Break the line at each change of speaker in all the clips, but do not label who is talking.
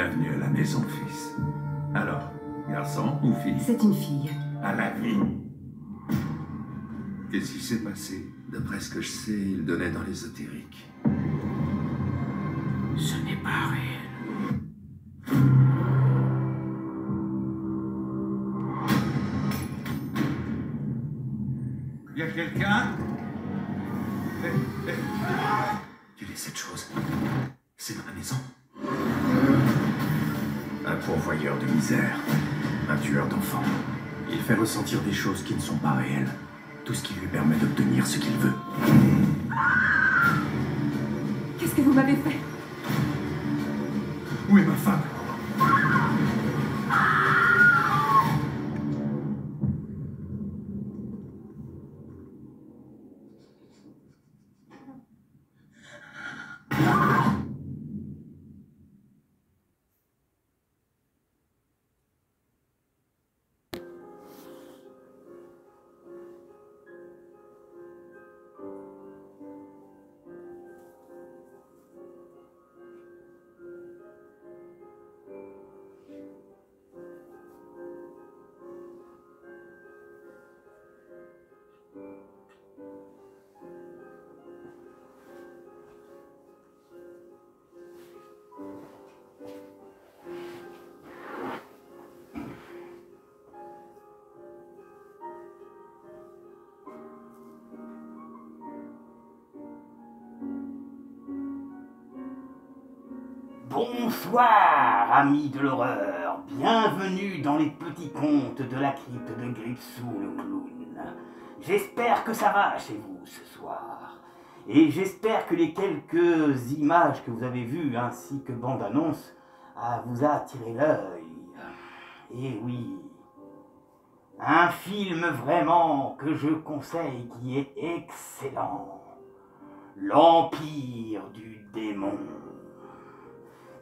Bienvenue à la maison, fils. Alors, garçon ou fille?
C'est une fille.
À la vie. Qu'est-ce qui s'est passé? D'après ce que je sais, il donnait dans l'ésotérique.
Ce n'est pas réel.
Y a quelqu'un? Tu lis cette chose? C'est dans la maison. Un pourvoyeur de misère. Un tueur d'enfants. Il fait ressentir des choses qui ne sont pas réelles. Tout ce qui lui permet d'obtenir ce qu'il veut.
Qu'est-ce que vous m'avez fait?
Où est ma femme?
Bonsoir, amis de l'horreur. Bienvenue dans les petits contes de la crypte de Gripsou le clown. J'espère que ça va chez vous ce soir. Et j'espère que les quelques images que vous avez vues ainsi que bande-annonce vous a attiré l'œil. Et oui, un film vraiment que je conseille qui est excellent. L'Empire du démon.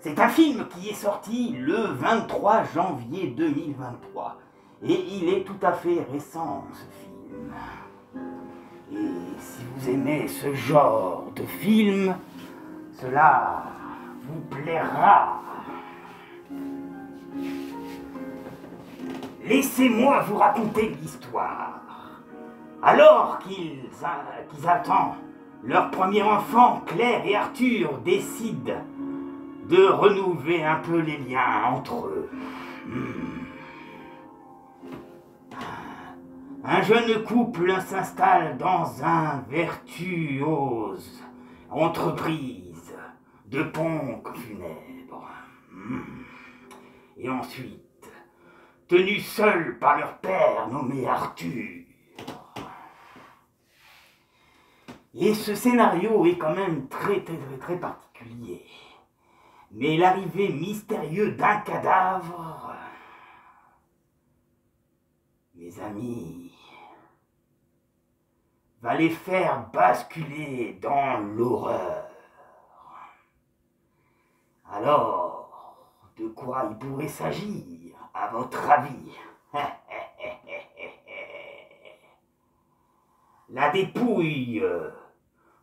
C'est un film qui est sorti le 23 janvier 2023 et il est tout à fait récent ce film. Et si vous aimez ce genre de film, cela vous plaira. Laissez-moi vous raconter l'histoire. Alors qu'ils attendent leur premier enfant, Claire et Arthur décident de renouveler un peu les liens entre eux. Un jeune couple s'installe dans un vertuose entreprise de pompes funèbres. Et ensuite, tenus seuls par leur père nommé Arthur. Et ce scénario est quand même très particulier. Mais l'arrivée mystérieuse d'un cadavre, mes amis, va les faire basculer dans l'horreur. Alors, de quoi il pourrait s'agir, à votre avis? La dépouille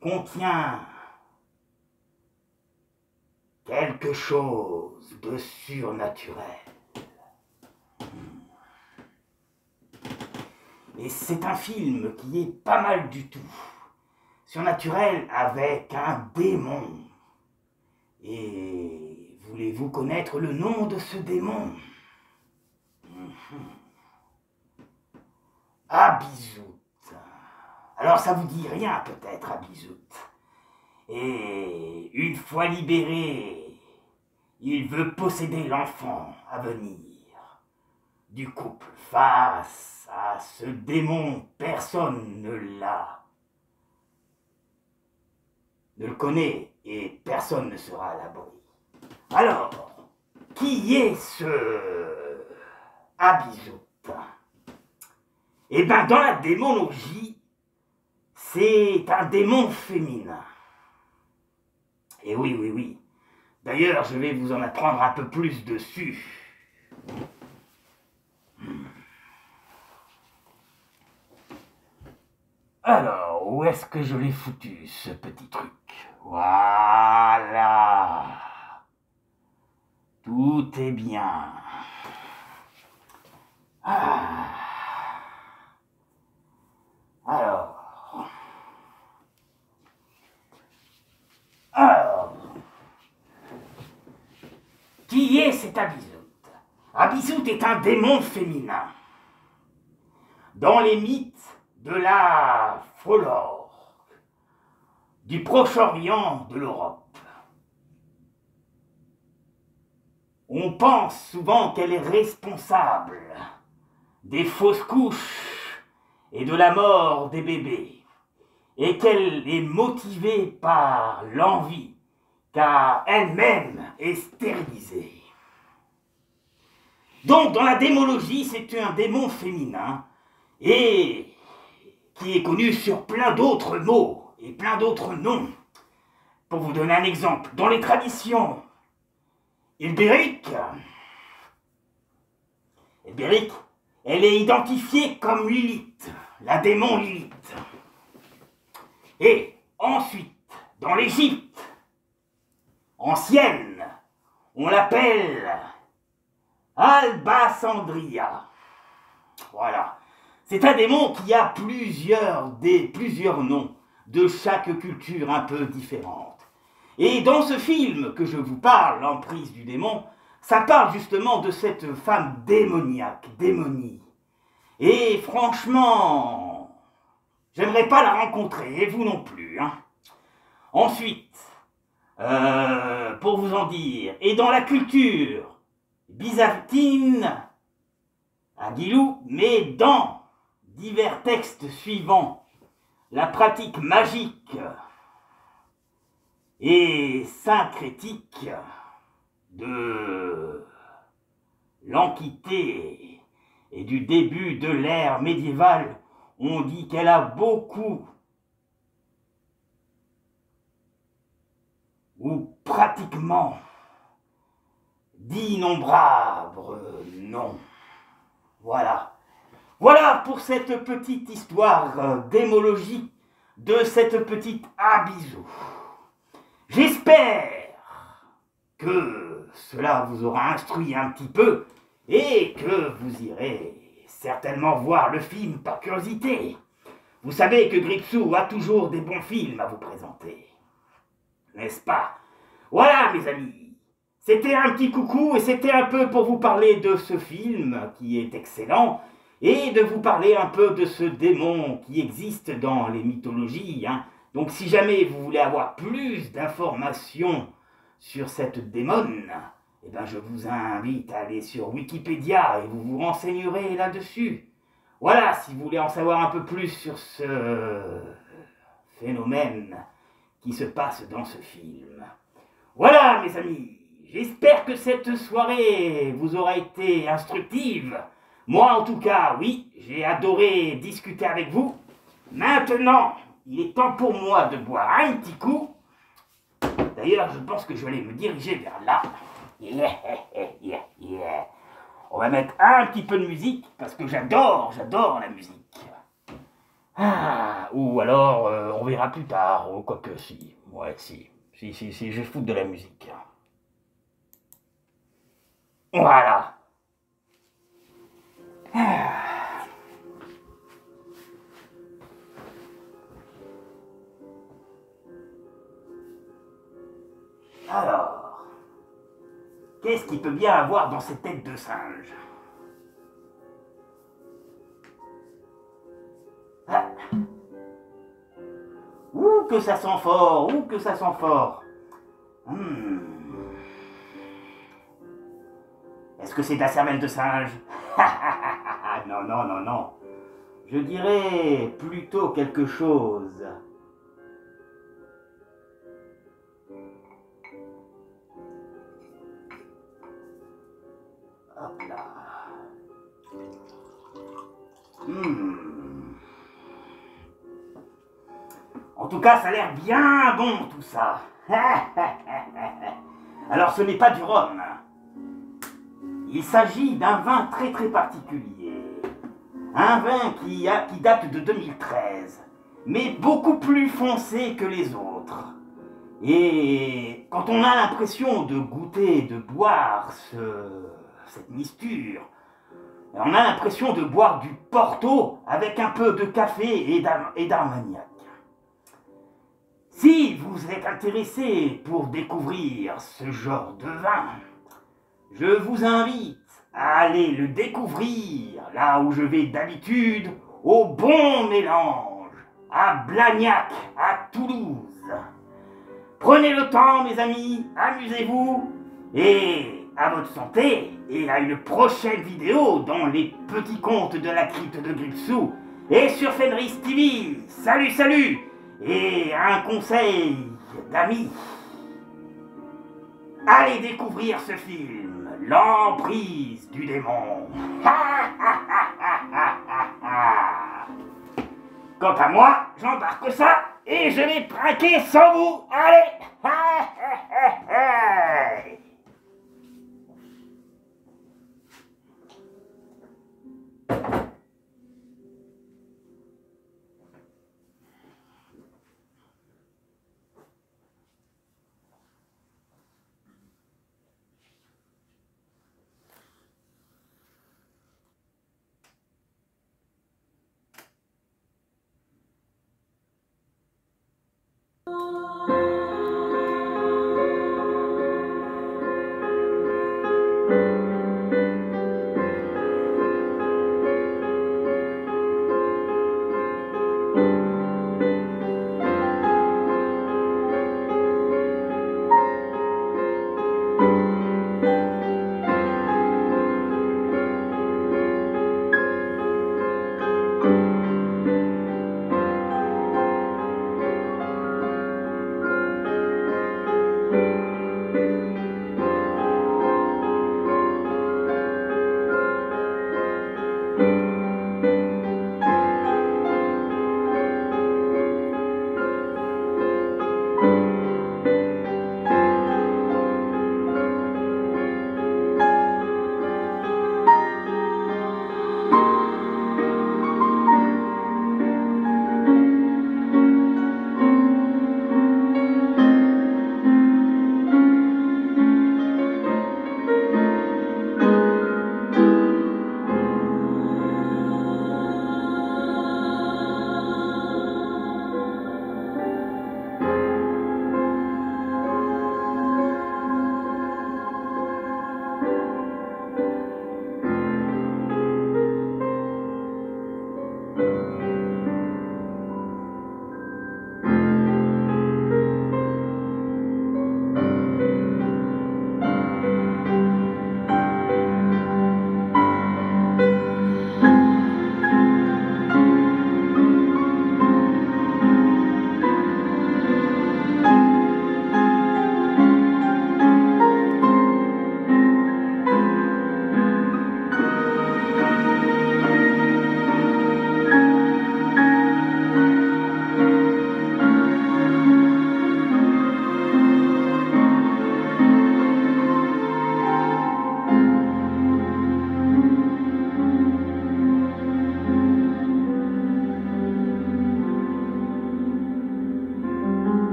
contient quelque chose de surnaturel. Et c'est un film qui est pas mal du tout. Surnaturel avec un démon. Et voulez-vous connaître le nom de ce démon? Abizout. Alors ça vous dit rien peut-être, Abizout. Et une fois libéré, il veut posséder l'enfant à venir du couple. Face à ce démon, personne ne le connaît et personne ne sera à l'abri. Alors, qui est ce Abizout? Eh bien, dans la démonologie, c'est un démon féminin. Et oui. D'ailleurs, je vais vous en apprendre un peu plus dessus. Alors, où est-ce que je l'ai foutu, ce petit truc? Voilà. Tout est bien. Ah. Alors, qui est cet Abisout? Abisout est un démon féminin. Dans les mythes de la folklore, du Proche-Orient, de l'Europe, on pense souvent qu'elle est responsable des fausses couches et de la mort des bébés, et qu'elle est motivée par l'envie, car elle-même est stérilisée. Donc, dans la démologie, c'est un démon féminin, et qui est connu sur plein d'autres mots et plein d'autres noms. Pour vous donner un exemple, dans les traditions ibériques, elle est identifiée comme Lilith, la démon Lilith. Et ensuite, dans l'Égypte ancienne, on l'appelle Albasandria. Voilà. C'est un démon qui a plusieurs noms de chaque culture un peu différente. Et dans ce film que je vous parle, L'Emprise du démon, ça parle justement de cette femme démoniaque, démonie. Et franchement, j'aimerais pas la rencontrer, et vous non plus. Hein. Ensuite, pour vous en dire, et dans la culture byzantine, à Guilou, mais dans divers textes suivants, la pratique magique et syncrétique de l'Antiquité et du début de l'ère médiévale, on dit qu'elle a beaucoup, ou pratiquement, d'innombrables noms. Voilà. Voilà pour cette petite histoire d'émologie de cette petite Abisout. J'espère que cela vous aura instruit un petit peu et que vous irez certainement voir le film par curiosité. Vous savez que Gripsou a toujours des bons films à vous présenter. N'est-ce pas? Voilà mes amis, c'était un petit coucou et c'était un peu pour vous parler de ce film qui est excellent et de vous parler un peu de ce démon qui existe dans les mythologies. Hein. Donc si jamais vous voulez avoir plus d'informations sur cette démone, eh ben, je vous invite à aller sur Wikipédia et vous vous renseignerez là-dessus. Voilà, si vous voulez en savoir un peu plus sur ce phénomène qui se passe dans ce film. Voilà mes amis, j'espère que cette soirée vous aura été instructive. Moi en tout cas, oui, j'ai adoré discuter avec vous. Maintenant, il est temps pour moi de boire un petit coup. D'ailleurs, je pense que je vais me diriger vers là. On va mettre un petit peu de musique, parce que j'adore la musique. Ah, ou alors, on verra plus tard, ou quoique si. Ouais, si, je vais foutre de la musique. Voilà. Alors, qu'est-ce qu'il peut bien avoir dans cette tête de singe? Ah. Ouh, que ça sent fort, ouh, que ça sent fort. Est-ce que c'est de la cervelle de singe? Non, non, non, non. Je dirais plutôt quelque chose. Hop là. En tout cas, ça a l'air bien bon tout ça. Alors, ce n'est pas du rhum. Il s'agit d'un vin très très particulier. Un vin qui date de 2013, mais beaucoup plus foncé que les autres. Et quand on a l'impression de goûter, de boire cette mixture, on a l'impression de boire du Porto avec un peu de café et d'armagnac. Si vous êtes intéressé pour découvrir ce genre de vin, je vous invite à aller le découvrir là où je vais d'habitude, au Bon Mélange, à Blagnac, à Toulouse. Prenez le temps, mes amis, amusez-vous, et à votre santé, et à une prochaine vidéo dans les petits contes de la crypte de Gripsou, et sur Fenris TV. Salut, salut! Et un conseil d'amis. Allez découvrir ce film, L'emprise du démon. Quant à moi, j'embarque ça et je vais traquer sans vous. Allez.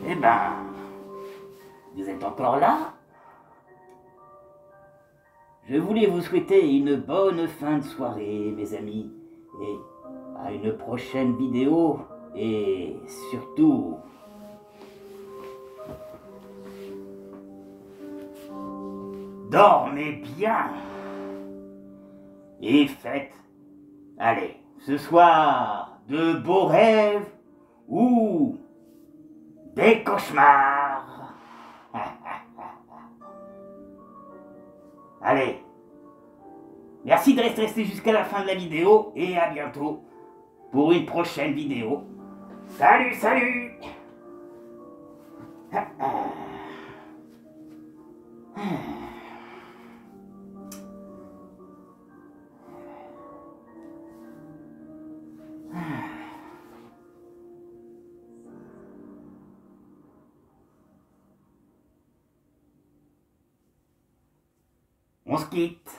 Eh ben, vous êtes encore là? Je voulais vous souhaiter une bonne fin de soirée, mes amis, et à une prochaine vidéo, et surtout, dormez bien, et faites, allez, ce soir, de beaux rêves, ou des cauchemars. Allez, merci de rester jusqu'à la fin de la vidéo et à bientôt pour une prochaine vidéo. Salut, salut. On se quitte.